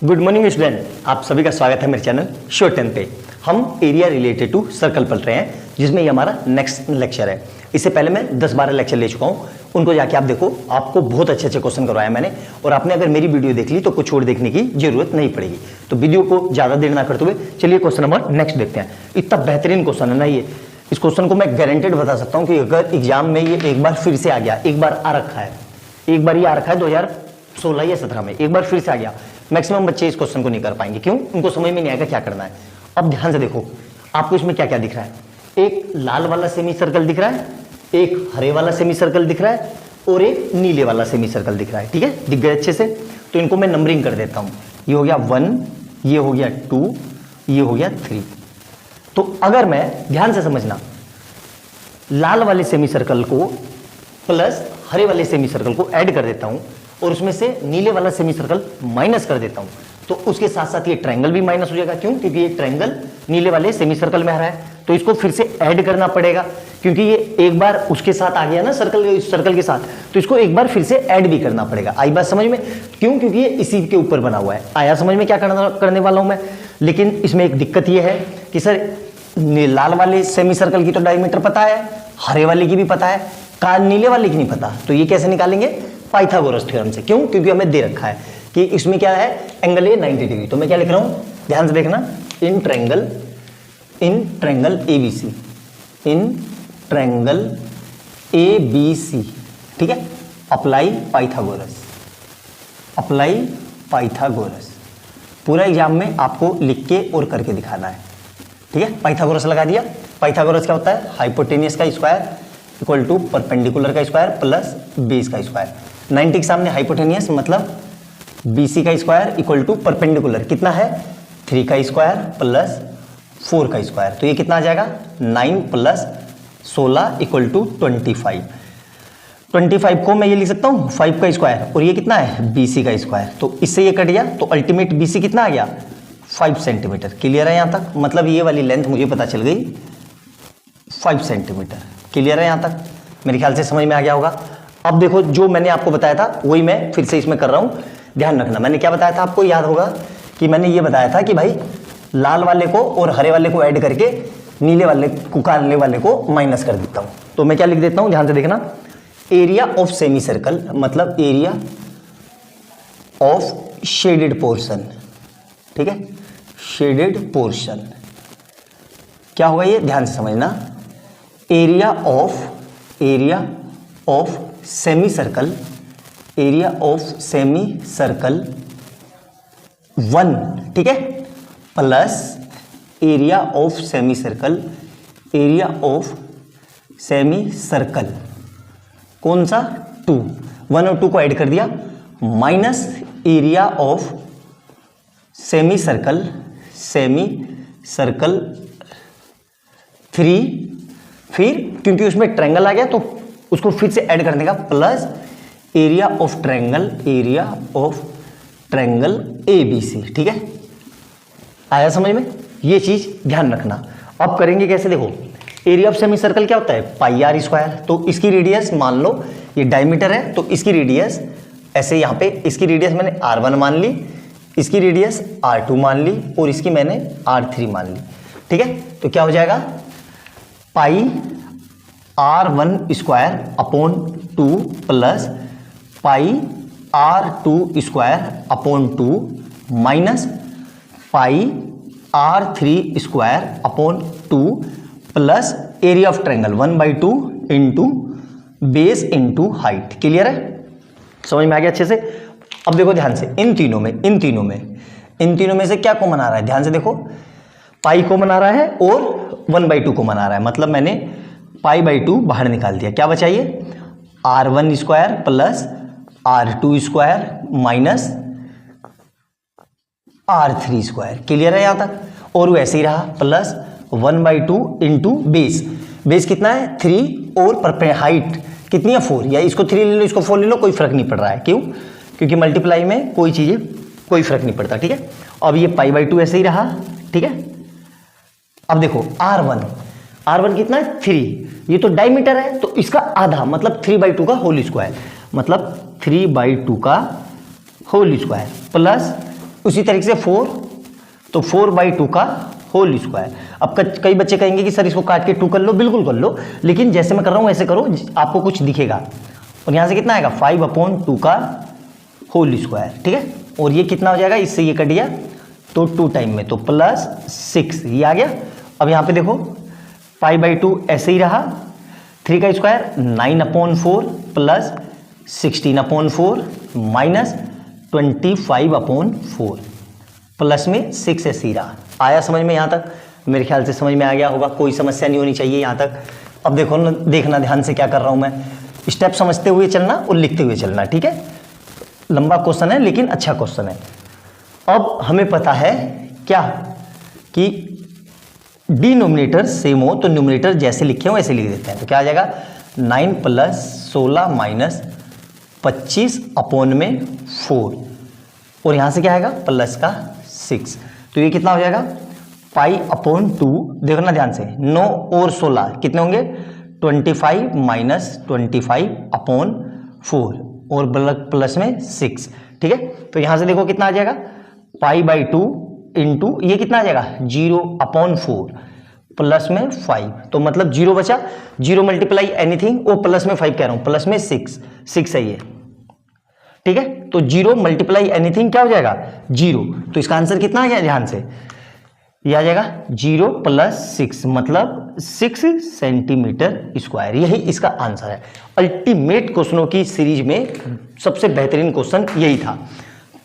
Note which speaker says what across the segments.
Speaker 1: Good morning student, आप सभी का स्वागत है मेरे चैनल शॉर्ट टेन पे। हम एरिया रिलेटेड टू सर्कल पढ़ रहे हैं, जिसमें ये हमारा नेक्स्ट लेक्चर है। इससे पहले मैं 10-12 लेक्चर ले चुका हूँ, उनको जाके आप देखो। आपको बहुत अच्छे अच्छे क्वेश्चन करवाया मैंने, और आपने अगर मेरी वीडियो देख ली तो कुछ और देखने की जरूरत नहीं पड़ेगी। तो वीडियो को ज़्यादा देर ना करते हुए चलिए क्वेश्चन नंबर नेक्स्ट देखते हैं। इतना बेहतरीन क्वेश्चन है ना ये, इस क्वेश्चन को मैं गारंटेड बता सकता हूँ कि अगर एग्जाम में ये एक बार फिर से आ गया, एक बार आ रखा है, एक बार ये आ रखा है 2016 या 17 में, एक बार फिर से आ गया, मैक्सिमम बच्चे इस क्वेश्चन को नहीं कर पाएंगे। क्यों? उनको समझ में नहीं आएगा क्या करना है। अब ध्यान से देखो, आपको इसमें क्या क्या दिख रहा है। एक लाल वाला सेमी सर्कल दिख रहा है, एक हरे वाला सेमी सर्कल दिख रहा है, और एक नीले वाला सेमी सर्कल दिख रहा है। ठीक है, दिख गए अच्छे से? तो इनको मैं नंबरिंग कर देता हूं। ये हो गया 1, ये हो गया 2, ये हो गया 3। तो अगर मैं, ध्यान से समझना, लाल वाले सेमी सर्कल को प्लस हरे वाले सेमी सर्कल को ऐड कर देता हूं, और उसमें से नीले वाला सेमी सर्कल माइनस कर देता हूं, तो उसके साथ साथ ये ट्रायंगल भी माइनस हो जाएगा। क्यों? क्योंकि ये ट्रायंगल नीले वाले सेमी सर्कल में आ रहा है, तो इसको फिर से ऐड करना पड़ेगा, क्योंकि ये एक बार उसके साथ आ गया ना सर्कल के साथ, तो इसको एक बार फिर से ऐड भी करना पड़ेगा। आई बात समझ में? क्यों? क्योंकि ये इसी के ऊपर बना हुआ है। आया समझ में क्या करने वाला हूं मैं? लेकिन इसमें एक दिक्कत ये है कि सर लाल वाले सेमी सर्कल की तो डायमीटर पता है, हरे वाले की भी पता है, नीले वाले की नहीं पता। तो ये कैसे निकालेंगे? पाइथागोरस थ्योरम से। क्यों? क्योंकि हमें दे रखा है कि इसमें क्या है, एंगल ए 90 डिग्री। तो मैं क्या लिख रहा हूं, ध्यान से देखना, in triangle ABC, in triangle ABC. ठीक है, अप्लाई पाइथागोरस। पूरा एग्जाम में आपको लिख के और करके दिखाना है। ठीक है, पाइथागोरस लगा दिया। पाइथागोरस क्या होता है? हाइपोटेनियस का स्क्वायर इक्वल टू परपेंडिकुलर का स्क्वायर प्लस बेस का स्क्वायर। 90 के सामने हाइपोटेनियस मतलब BC का स्क्वायर इक्वल टू परपेंडिकुलर कितना है? 3 का स्क्वायर प्लस 4 का स्क्वायर। तो ये कितना आ जाएगा? 9 प्लस 16 इक्वल टू 25। 25 को मैं ये लिख सकता हूँ 5 का स्क्वायर, और ये कितना है? BC का स्क्वायर। तो इससे ये कट गया, तो अल्टीमेट BC कितना आ गया? 5 सेंटीमीटर। क्लियर है यहाँ तक? मतलब ये वाली लेंथ मुझे पता चल गई 5 सेंटीमीटर। क्लियर है यहाँ तक? मेरे ख्याल से समझ में आ गया होगा। अब देखो, जो मैंने आपको बताया था वही मैं फिर से इसमें कर रहा हूँ। ध्यान रखना, मैंने क्या बताया था आपको, याद होगा कि मैंने ये बताया था कि भाई लाल वाले को और हरे वाले को ऐड करके नीले वाले को माइनस कर देता हूँ। तो मैं क्या लिख देता हूँ, ध्यान से देखना, एरिया ऑफ सेमी सर्कल मतलब एरिया ऑफ शेडेड पोर्शन। ठीक है, शेडेड पोर्शन क्या होगा ये, ध्यान से समझना। एरिया ऑफ सेमी सर्कल 1, ठीक है, plus area of semi circle कौन सा? 2। 1 और 2 को ऐड कर दिया, minus area of semi circle 3। फिर क्योंकि उसमें ट्रायंगल आ गया तो उसको फिर से ऐड करने का, plus area of triangle ABC। ठीक है, आया समझ में? ये चीज ध्यान रखना। अब करेंगे कैसे? देखो, एरिया ऑफ सेमी सर्कल क्या होता है? पाई आर स्क्वायर। तो इसकी रेडियस मान लो ये डायमीटर है, तो इसकी रेडियस ऐसे यहाँ पे, इसकी रेडियस मैंने R1 मान ली, इसकी रेडियस R2 मान ली, और इसकी मैंने R3 मान ली। ठीक है, तो क्या हो जाएगा? पाई R1 square upon 2 plus pi R2 square upon 2 minus pi R3 square upon 2 plus area of triangle 1/2 into base into height. Clear है? समझ में आ गया अच्छे से? अब देखो ध्यान से, इन तीनों में से क्या कॉमन आ रहा है? ध्यान से देखो, पाई कॉमन आ रहा है और 1/2 कॉमन आ रहा है, मतलब मैंने पाई/2 बाहर निकाल दिया। क्या बचा? ये R1 square plus R2 square minus R3 square. Clear है यहाँ तक? और वैसे ही रहा, प्लस 1/2 इंटू बेस कितना है? 3, और हाइट कितनी है? 4। या इसको 3 ले लो, इसको 4 ले लो, कोई फर्क नहीं पड़ रहा है। क्यों? क्योंकि मल्टीप्लाई में कोई फर्क नहीं पड़ता। ठीक है, अब ये पाई/2 ऐसे ही रहा। ठीक है, अब देखो R1 कितना है? 3। ये तो डायमीटर है, तो इसका आधा मतलब 3/2 का होल स्क्वायर, मतलब 3/2 का होल स्क्वायर प्लस उसी तरीके से 4, तो 4/2 का होल स्क्वायर। अब कई बच्चे कहेंगे कि सर इसको काट के 2 कर लो, बिल्कुल कर लो, लेकिन जैसे मैं कर रहा हूँ वैसे करो, आपको कुछ दिखेगा। और यहाँ से कितना आएगा 5/2 का होल स्क्वायर, ठीक है। और ये कितना हो जाएगा, इससे ये कट गया तो 2 टाइम में, तो +6 ये आ गया। अब यहाँ पे देखो π/2 ऐसे ही रहा, 3 का स्क्वायर 9/4 प्लस 16/4 माइनस 25/4 प्लस में 6 ऐसे ही रहा। आया समझ में यहाँ तक? मेरे ख्याल से समझ में आ गया होगा, कोई समस्या नहीं होनी चाहिए यहाँ तक। अब देखो ना, देखना ध्यान से क्या कर रहा हूँ मैं, स्टेप समझते हुए चलना और लिखते हुए चलना, ठीक है। लंबा क्वेश्चन है लेकिन अच्छा क्वेश्चन है। अब हमें पता है क्या कि डिनोमिनेटर सेम हो तो न्यूमरेटर जैसे लिखे हो वैसे लिख देते हैं। तो क्या आ जाएगा 9 + 16 माइनस 25/4 और यहाँ से क्या आएगा प्लस का 6, तो ये कितना हो जाएगा π/2। देखो ना ध्यान से, 9 और 16 कितने होंगे 25 माइनस 25/4 और प्लस में 6, ठीक है। तो यहाँ से देखो कितना आ जाएगा π/2 इंटू ये कितना आ जाएगा 0/4 प्लस में 5, तो मतलब 0 बचा, 0 मल्टीप्लाई एनीथिंग, वो प्लस में 5 कह रहा हूँ, प्लस में 6 है ये, ठीक है। तो 0 मल्टीप्लाई एनीथिंग क्या हो जाएगा 0, तो इसका आंसर कितना आ गया ध्यान से, ये आ जाएगा 0 + 6 मतलब 6 सेंटीमीटर स्क्वायर। यही इसका आंसर है। अल्टीमेट क्वेश्चनों की सीरीज में सबसे बेहतरीन क्वेश्चन यही था।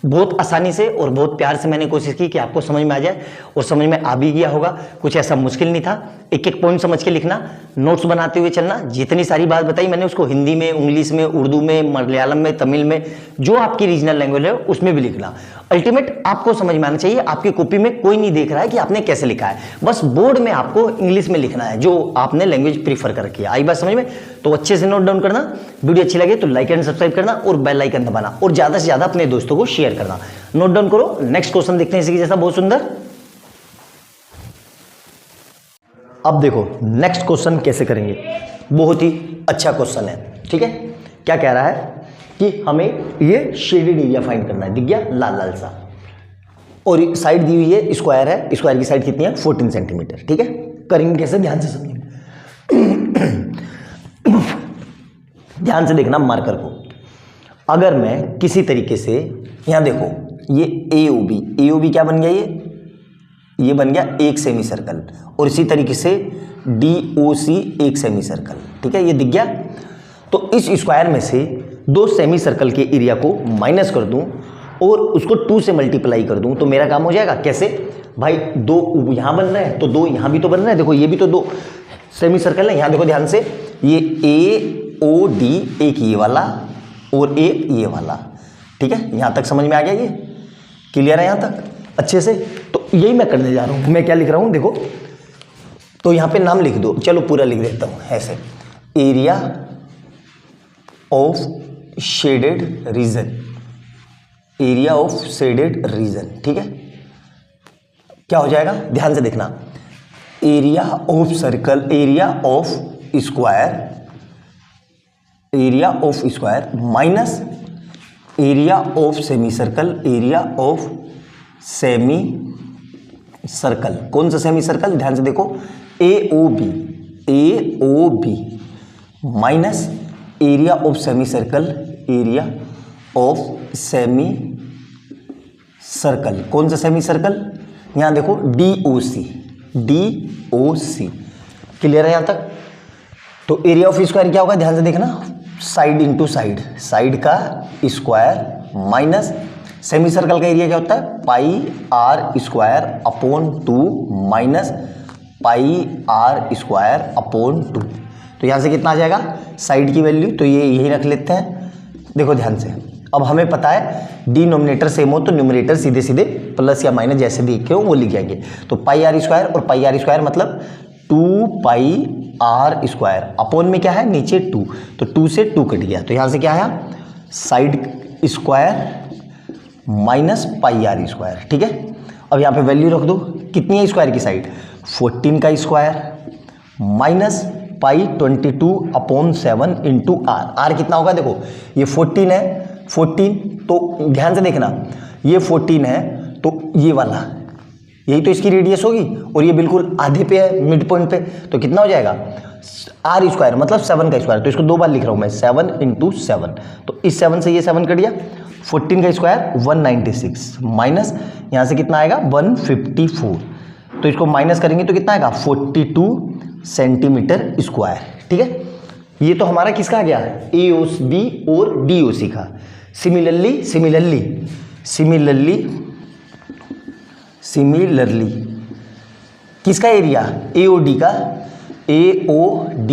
Speaker 1: बहुत आसानी से और बहुत प्यार से मैंने कोशिश की कि आपको समझ में आ जाए और समझ में आ भी गया होगा। कुछ ऐसा मुश्किल नहीं था, एक एक पॉइंट समझ के लिखना, नोट्स बनाते हुए चलना। जितनी सारी बात बताई मैंने उसको हिंदी में, इंग्लिश में, उर्दू में, मलयालम में, तमिल में, जो आपकी रीजनल लैंग्वेज है उसमें भी लिखना। अल्टीमेट आपको समझ में आना चाहिए। आपकी कॉपी में कोई नहीं देख रहा है कि आपने कैसे लिखा है, बस बोर्ड में आपको इंग्लिश में लिखना है जो आपने लैंग्वेज प्रीफर कर रखी है। आई बात समझ में? तो अच्छे से नोट डाउन करना। वीडियो अच्छी लगे तो लाइक एंड सब्सक्राइब करना और बेल आइकन दबाना और ज्यादा से ज्यादा अपने दोस्तों को शेयर करना। नोट डाउन करो। नेक्स्ट क्वेश्चन देखते हैं इसी जैसा, बहुत सुंदर। अब देखो नेक्स्ट क्वेश्चन कैसे करेंगे, बहुत ही अच्छा क्वेश्चन है, ठीक है। क्या कह रहा है कि हमें ये शेडेड एरिया फाइंड करना है, दिख गया लाल लाल सा, और साइड दी हुई है स्क्वायर है, स्क्वायर की साइड कितनी है 14 सेंटीमीटर, ठीक है। करेंगे कैसे, ध्यान से समझेंगे। ध्यान से देखना मार्कर को। अगर मैं किसी तरीके से, यहां देखो ये AOB क्या बन गया, ये बन गया एक सेमी सर्कल, और इसी तरीके से DOC एक सेमी सर्कल, ठीक है, ये दिख गया। तो इस स्क्वायर में से 2 सेमी सर्कल के एरिया को माइनस कर दूं और उसको 2 से मल्टीप्लाई कर दूं तो मेरा काम हो जाएगा। कैसे भाई, 2 यहां बन रहे हैं तो 2 यहां भी तो बन रहे हैं। देखो ये भी तो 2 सेमी सर्कल है। यहां देखो ध्यान से, ये AOD एक ये वाला और एक ये वाला, ठीक है। यहां तक समझ में आ गया, ये क्लियर है यहां तक अच्छे से। तो यही मैं करने जा रहा हूं। मैं क्या लिख रहा हूं देखो, तो यहां पे नाम लिख दो, चलो पूरा लिख देता हूं ऐसे, area of shaded reason, area of shaded region, ठीक है। क्या हो जाएगा ध्यान से देखना, area of circle, area of square minus area of semi circle, area of semi circle. कौन सा सेमी सर्कल, ध्यान से देखो, AOB minus area of semi circle, area of semi circle. कौन सा सेमी सर्कल, यहां देखो DOC, क्लियर है यहां तक। तो एरिया ऑफ स्क्वायर क्या होगा, ध्यान से देखना, साइड इंटू साइड, साइड का स्क्वायर माइनस सेमी सर्कल का एरिया क्या होता है πr² माइनस πr²। तो यहां से कितना आ जाएगा साइड की वैल्यू, तो ये यही रख लेते हैं। देखो ध्यान से, अब हमें पता है डिनोमिनेटर सेम हो तो न्यूमरेटर सीधे सीधे प्लस या माइनस जैसे देखे हो वो लिख जाएंगे। तो πr² और πr² मतलब 2πr², अपॉन में क्या है नीचे 2, तो 2 से 2 कट गया, तो यहां से क्या आया साइड स्क्वायर माइनस πr², ठीक है। अब यहां पे वैल्यू रख दो, कितनी है स्क्वायर की साइड 14 का स्क्वायर माइनस π22/7 इंटू r कितना होगा, देखो ये 14 है, 14 तो ध्यान से देखना ये 14 है तो ये वाला, यही तो इसकी रेडियस होगी और ये बिल्कुल आधे पे है, मिड पॉइंट पे, तो कितना हो जाएगा आर स्क्वायर मतलब 7 का स्क्वायर। तो इसको 2 बार लिख रहा हूँ मैं, 7 × 7। तो इस 7 से ये 7 कट गया, 14 का स्क्वायर 196 माइनस यहाँ से कितना आएगा 154। तो इसको माइनस करेंगे तो कितना आएगा 42 सेंटीमीटर स्क्वायर। ठीक है, ये तो हमारा किसका आ गया AOB और DOC का। सिमिलरली किसका एरिया AOD का, AOD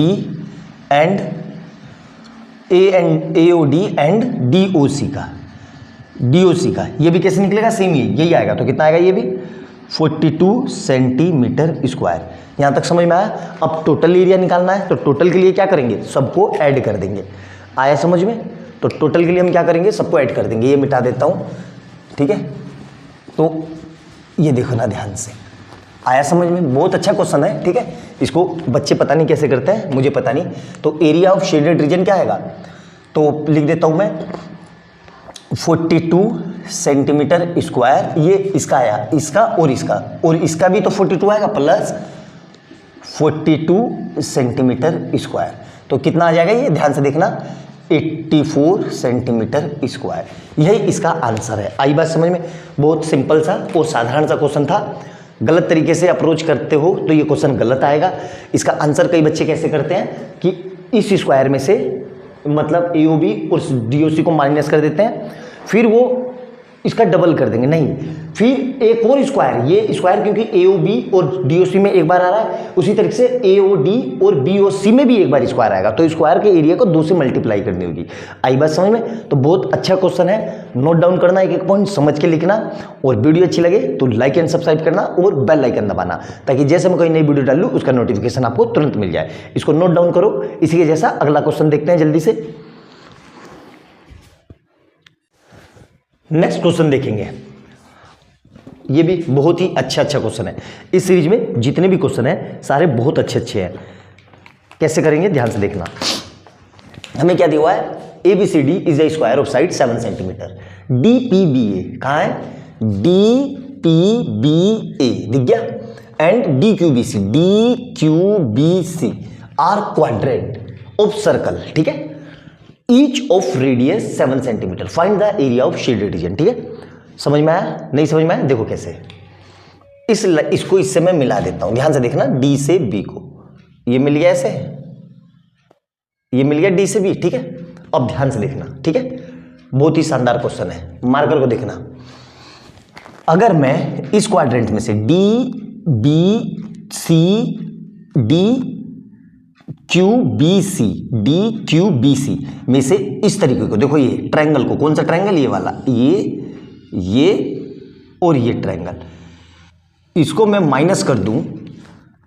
Speaker 1: एंड DOC का ये भी कैसे निकलेगा, सेम यही आएगा। तो कितना आएगा ये भी 42 सेंटीमीटर स्क्वायर। यहाँ तक समझ में आया। अब टोटल एरिया निकालना है, तो टोटल के लिए क्या करेंगे, सबको ऐड कर देंगे। आया समझ में? तो टोटल के लिए हम क्या करेंगे, सबको ऐड कर देंगे। ये मिटा देता हूँ, ठीक है। तो ये देखो ना ध्यान से, आया समझ में? बहुत अच्छा क्वेश्चन है, ठीक है। इसको बच्चे पता नहीं कैसे करते हैं, मुझे पता नहीं। तो एरिया ऑफ शेडेड रीजन क्या आएगा, तो लिख देता हूँ मैं 42 सेंटीमीटर स्क्वायर। ये इसका आया, इसका और इसका भी तो 42 आएगा प्लस 42 सेंटीमीटर स्क्वायर। तो कितना आ जाएगा ये, ध्यान से देखना, 84 सेंटीमीटर स्क्वायर। यही इसका आंसर है। आई बात समझ में? बहुत सिंपल सा और साधारण सा क्वेश्चन था। गलत तरीके से अप्रोच करते हो तो ये क्वेश्चन गलत आएगा। इसका आंसर कई बच्चे कैसे करते हैं कि इस स्क्वायर में से मतलब AOB और DOC को माइनस कर देते हैं, फिर वो इसका डबल कर देंगे। नहीं, फिर एक और स्क्वायर, ये स्क्वायर क्योंकि AOB और DOC में एक बार आ रहा है, उसी तरीके से AOD और BOC में भी एक बार स्क्वायर आएगा। तो स्क्वायर के एरिया को 2 से मल्टीप्लाई करनी होगी। आई बात समझ में? तो बहुत अच्छा क्वेश्चन है, नोट डाउन करना, एक एक पॉइंट समझ के लिखना। और वीडियो अच्छी लगे तो लाइक एंड सब्सक्राइब करना और बेल आइकन दबाना, ताकि जैसे मैं कोई नई वीडियो डालूँ उसका नोटिफिकेशन आपको तुरंत मिल जाए। इसको नोट डाउन करो। इसी के जैसा अगला क्वेश्चन देखते हैं जल्दी से। नेक्स्ट क्वेश्चन देखेंगे, ये भी बहुत ही अच्छा क्वेश्चन है। इस सीरीज में जितने भी क्वेश्चन हैं सारे बहुत अच्छे हैं। कैसे करेंगे ध्यान से देखना। हमें क्या दिया हुआ है, ABCD is the square of side 7 centimetre. DPBA कहाँ है, DPBA दिख गया, and DQBC are quadrant of circle, ठीक है। Each of radius 7 centimetre. Find the area of shaded region. ठीक है, समझ में आया? नहीं समझ में आया? देखो कैसे, इसको इससे मैं मिला देता हूं, ध्यान से देखना। D से B को ये मिल गया, ऐसे ये मिल गया D से B, ठीक है। अब ध्यान से देखना, ठीक है, बहुत ही शानदार क्वेश्चन है, मार्कर को देखना। अगर मैं इस क्वाड्रेंट में से DQBC में से इस तरीके को, देखो ये ट्रायंगल को, कौन सा ट्रायंगल, ये वाला, ये और ये ट्रायंगल, इसको मैं माइनस कर दूं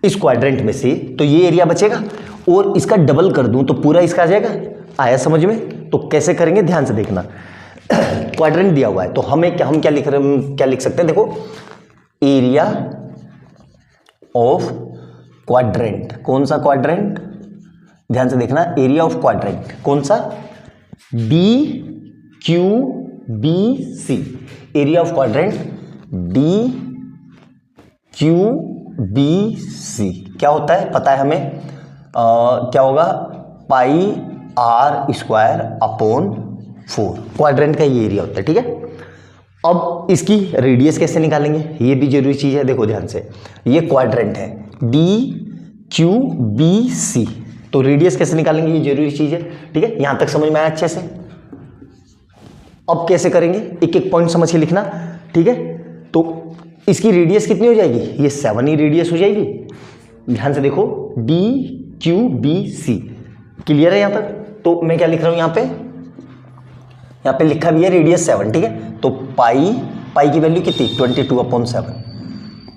Speaker 1: इस क्वाड्रेंट में से, तो ये एरिया बचेगा, और इसका डबल कर दूं तो पूरा इसका आ जाएगा। आया समझ में? तो कैसे करेंगे ध्यान से देखना। क्वाड्रेंट दिया हुआ है तो हम क्या लिख सकते हैं, देखो एरिया ऑफ क्वाड्रेंट। कौन सा क्वाड्रेंट, ध्यान से देखना, एरिया ऑफ क्वाड्रेंट कौन सा, DQBC। Area of quadrant DQBC क्या होता है पता है हमें, क्या होगा, पाई R स्क्वायर अपॉन 4। क्वाड्रेंट का ये एरिया होता है, ठीक है। अब इसकी रेडियस कैसे निकालेंगे, ये भी जरूरी चीज है। देखो ध्यान से, ये क्वाड्रेंट है DQBC, तो रेडियस कैसे निकालेंगे, ये जरूरी चीज है, ठीक है। यहां तक समझ में आया अच्छे से? अब कैसे करेंगे, एक एक पॉइंट समझ के लिखना, ठीक है। तो इसकी रेडियस कितनी हो जाएगी, ये 7 ही रेडियस हो जाएगी। ध्यान से देखो, DQBC क्लियर है यहां तक? तो मैं क्या लिख रहा हूं यहाँ पे लिखा भी है रेडियस 7, ठीक है। तो पाई की वैल्यू कितनी, 22/7,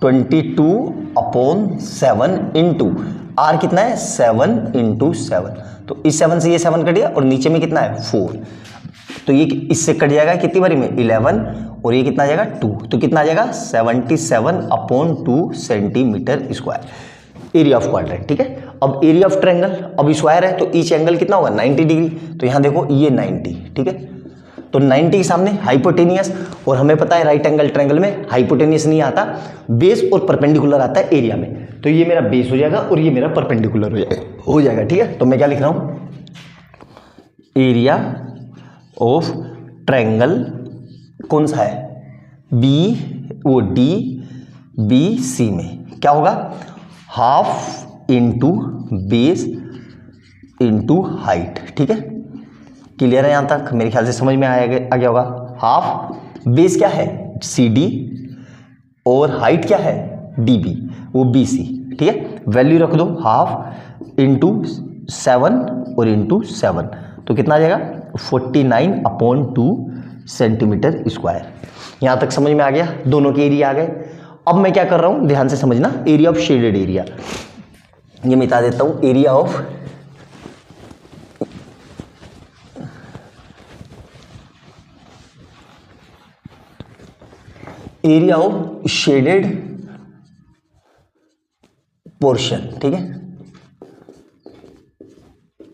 Speaker 1: 22/7 इंटू R कितना है, 7 × 7। तो इस 7 से ये 7 कट गया, और नीचे में कितना है 4, तो ये इससे कट जाएगा कितनी बारी में, 11, और ये कितना आ जाएगा 2, तो कितना आ जाएगा 77/2 centimetre square. Area of quadrant, ठीक है। अब एरिया ऑफ ट्रायंगल, अब स्क्वायर है तो ईच एंगल कितना होगा 90 डिग्री। तो यहां देखो ये 90, ठीक है। तो 90 के सामने हाइपोटेनियस, और हमें पता है राइट एंगल ट्रायंगल में हाइपोटेनियस नहीं आता, बेस और परपेंडिकुलर आता है एरिया में। तो ये मेरा बेस हो जाएगा और ये मेरा परपेंडिकुलर हो जाएगा। ठीक है, तो मैं क्या लिख रहा हूं, एरिया ऑफ ट्रायंगल कौन सा है, DBC में क्या होगा, half into base into height. ठीक है, क्लियर है यहां तक, मेरे ख्याल से समझ में आ गया होगा। हाफ बेस क्या है CD और हाइट क्या है DB, वो BC। ठीक है, वैल्यू रख दो, हाफ इंटू 7 और इंटू 7, तो कितना आ जाएगा 49/2 सेंटीमीटर स्क्वायर। यहां तक समझ में आ गया, दोनों के एरिया आ गए। अब मैं क्या कर रहा हूं, ध्यान से समझना, एरिया ऑफ शेडेड एरिया, ये मैं बता देता हूं, एरिया ऑफ शेडेड पोर्शन। ठीक है,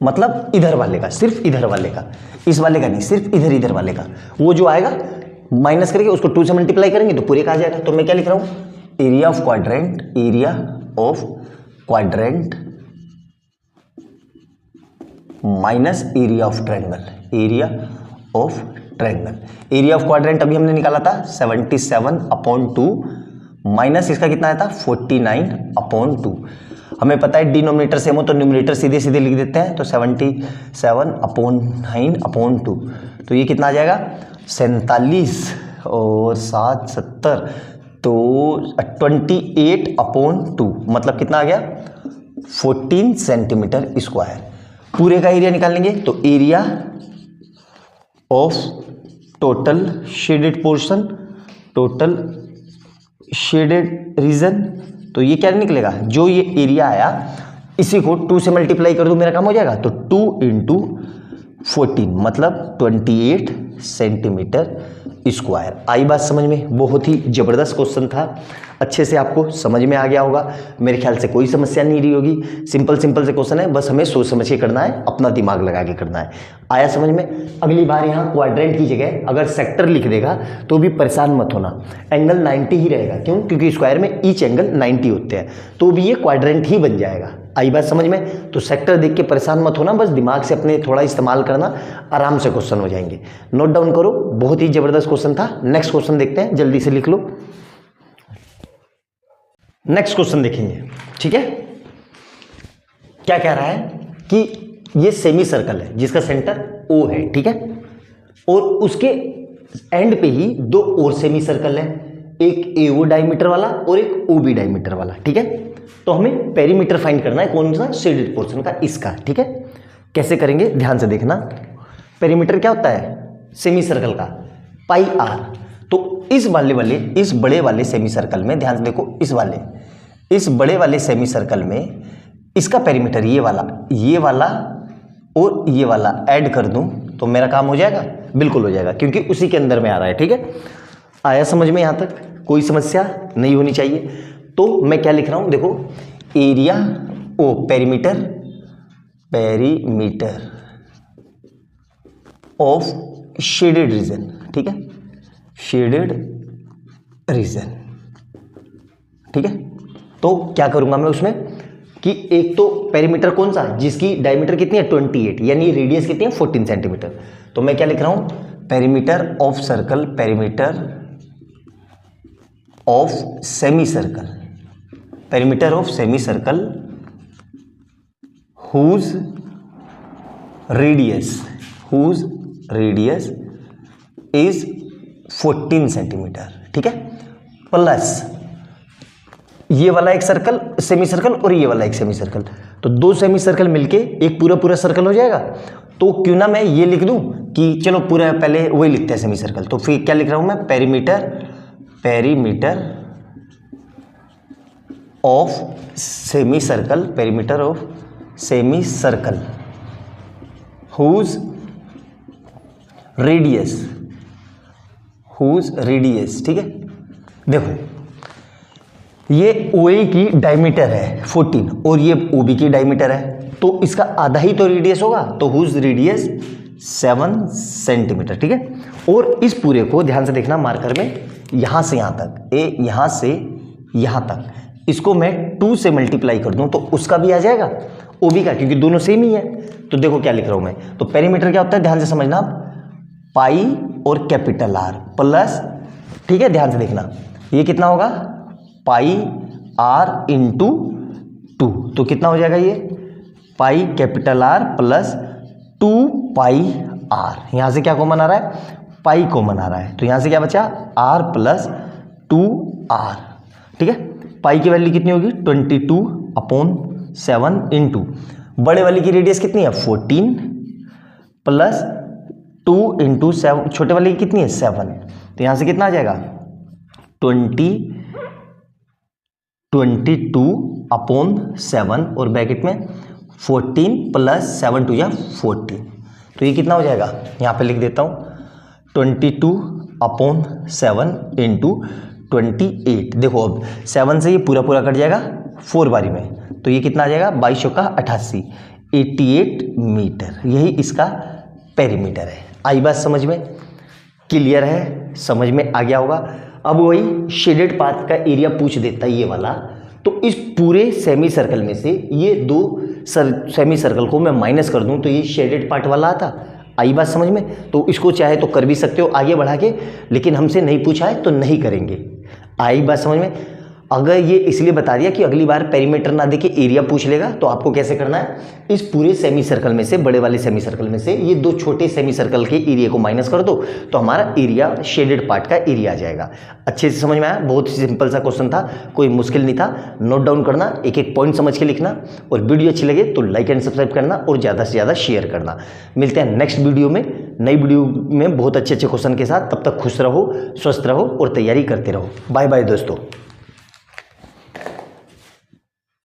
Speaker 1: मतलब इधर वाले का, सिर्फ इधर वाले का, इस वाले का नहीं, सिर्फ इधर इधर वाले का, वो जो आएगा माइनस करके उसको 2 से मल्टीप्लाई करेंगे तो पूरे का आ जाएगा। तो मैं क्या लिख रहा हूं, area of quadrant, area of quadrant minus area of triangle, area of triangle. Area of quadrant अभी हमने निकाला था 77/2 माइनस इसका कितना आया था 49/2। हमें पता है डिनोमिनेटर सेम हो तो न्यूमरेटर सीधे सीधे लिख देते हैं, तो 77/9/2, तो ये कितना आ जाएगा 47 और 7 70, तो 28/2, मतलब कितना आ गया 14 सेंटीमीटर स्क्वायर। पूरे का एरिया निकालेंगे तो area of total shaded portion, total shaded region, तो ये क्या निकलेगा, जो ये एरिया आया इसी को 2 से मल्टीप्लाई कर दूं, मेरा काम हो जाएगा। तो 2 × 14 मतलब 28 सेंटीमीटर स्क्वायर। आई बात समझ में, बहुत ही जबरदस्त क्वेश्चन था, अच्छे से आपको समझ में आ गया होगा, मेरे ख्याल से कोई समस्या नहीं रही होगी। सिंपल से क्वेश्चन है, बस हमें सोच समझ के करना है, अपना दिमाग लगा के करना है। आया समझ में। अगली बार यहाँ क्वाड्रेंट की जगह अगर सेक्टर लिख देगा तो भी परेशान मत होना, एंगल 90 ही रहेगा। क्यों, क्योंकि स्क्वायर में ईच एंगल 90 होते हैं, तो भी ये क्वाड्रेंट ही बन जाएगा। आई बात समझ में। तो सेक्टर देख के परेशान मत होना, बस दिमाग से अपने थोड़ा इस्तेमाल करना, आराम से क्वेश्चन हो जाएंगे। नोट डाउन करो, बहुत ही जबरदस्त क्वेश्चन था। नेक्स्ट क्वेश्चन देखते हैं, जल्दी से लिख लो। नेक्स्ट क्वेश्चन देखेंगे, ठीक है। क्या कह रहा है कि ये सेमी सर्कल है जिसका सेंटर O है, ठीक है, और उसके एंड पे ही 2 और सेमी सर्कल है, एक AO डायमीटर वाला और एक OB डायमीटर वाला, ठीक है। तो हमें पेरीमीटर फाइंड करना है, कौन सा, शेडेड पोर्शन का, इसका, ठीक है। कैसे करेंगे, ध्यान से देखना। पेरीमीटर क्या होता है सेमी सर्कल का, πr। तो इस बड़े वाले सेमी सर्कल में, ध्यान से देखो, इस बड़े वाले सेमी सर्कल में इसका पेरीमीटर ये वाला और ये वाला ऐड कर दूं तो मेरा काम हो जाएगा, बिल्कुल हो जाएगा, क्योंकि उसी के अंदर में आ रहा है, ठीक है। आया समझ में, यहां तक कोई समस्या नहीं होनी चाहिए। तो मैं क्या लिख रहा हूं, देखो, area perimeter of shaded region, ठीक है, शेडेड रीजन, ठीक है। तो क्या करूंगा मैं उसमें कि एक तो पेरीमीटर कौन सा, जिसकी डायमीटर कितनी है 28, यानी रेडियस कितनी है 14 सेंटीमीटर। तो मैं क्या लिख रहा हूं, perimeter of circle, perimeter of semi circle, perimeter of semi circle whose radius is 14 centimetre, ठीक है, प्लस ये वाला एक सर्कल, सेमी सर्कल, और ये वाला एक सेमी सर्कल, तो 2 सेमी सर्कल मिलके एक पूरा सर्कल हो जाएगा। तो क्यों ना मैं ये लिख दूं कि चलो पूरा पहले वही लिखते हैं सेमी सर्कल। तो फिर क्या लिख रहा हूं मैं, perimeter of semi circle, perimeter of semi circle whose radius, ठीक है। देखो, ये OA की डायमीटर है 14 और ये OB की डायमीटर है, तो इसका आधा ही तो रेडियस होगा, तो whose रेडियस 7 सेंटीमीटर, ठीक है। और इस पूरे को ध्यान से देखना मार्कर में, यहाँ से यहाँ तक, यहाँ से यहाँ तक, इसको मैं 2 से मल्टीप्लाई कर दूं तो उसका भी आ जाएगा, OB का, क्योंकि दोनों सेम ही है। तो देखो क्या लिख रहा हूं मैं, तो पेरीमीटर क्या होता है ध्यान से समझना आप, पाई और कैपिटल R प्लस, ठीक है ध्यान से देखना, ये कितना होगा पाई R इंटू 2, तो कितना हो जाएगा ये पाई कैपिटल R प्लस 2 पाई R। यहां से क्या कॉमन आ रहा है, पाई कॉमन आ रहा है, तो यहां से क्या बचा R प्लस 2R, ठीक है। पाई की वैल्यू कितनी होगी 22/7 इंटू बड़े वाली की रेडियस कितनी है 14 प्लस 2 इंटू 7, छोटे वाले की कितनी है 7, तो यहां से कितना आ जाएगा 22/7 और ब्रैकेट में 14 प्लस 7 2 या 14, तो ये कितना हो जाएगा, यहां पे लिख देता हूं 22/7 इंटू 28। देखो अब 7 से ये पूरा पूरा कट जाएगा 4 बारी में, तो ये कितना आ जाएगा 22 का 88, 88 मीटर, यही इसका पेरीमीटर है। आई बात समझ में, क्लियर है, समझ में आ गया होगा। अब वही शेडेड पार्ट का एरिया पूछ देता है ये वाला, तो इस पूरे सेमी सर्कल में से ये 2 सेमी सर्कल को मैं माइनस कर दूं तो ये शेडेड पार्ट वाला आता। आई बात समझ में, तो इसको चाहे तो कर भी सकते हो आगे बढ़ा के, लेकिन हमसे नहीं पूछा है तो नहीं करेंगे। आई बात समझ में। अगर ये इसलिए बता दिया कि अगली बार पेरीमीटर ना देके एरिया पूछ लेगा, तो आपको कैसे करना है, इस पूरे सेमी सर्कल में से, बड़े वाले सेमी सर्कल में से ये 2 छोटे सेमी सर्कल के एरिया को माइनस कर दो, तो हमारा एरिया शेडेड पार्ट का एरिया आ जाएगा। अच्छे से समझ में आया, बहुत ही सिंपल सा क्वेश्चन था, कोई मुश्किल नहीं था। नोट डाउन करना, एक एक पॉइंट समझ के लिखना, और वीडियो अच्छी लगे तो लाइक एंड सब्सक्राइब करना और ज़्यादा से ज़्यादा शेयर करना। मिलते हैं नेक्स्ट वीडियो में, नई वीडियो में बहुत अच्छे अच्छे क्वेश्चन के साथ। तब तक खुश रहो, स्वस्थ रहो और तैयारी करते रहो। बाय बाय दोस्तों।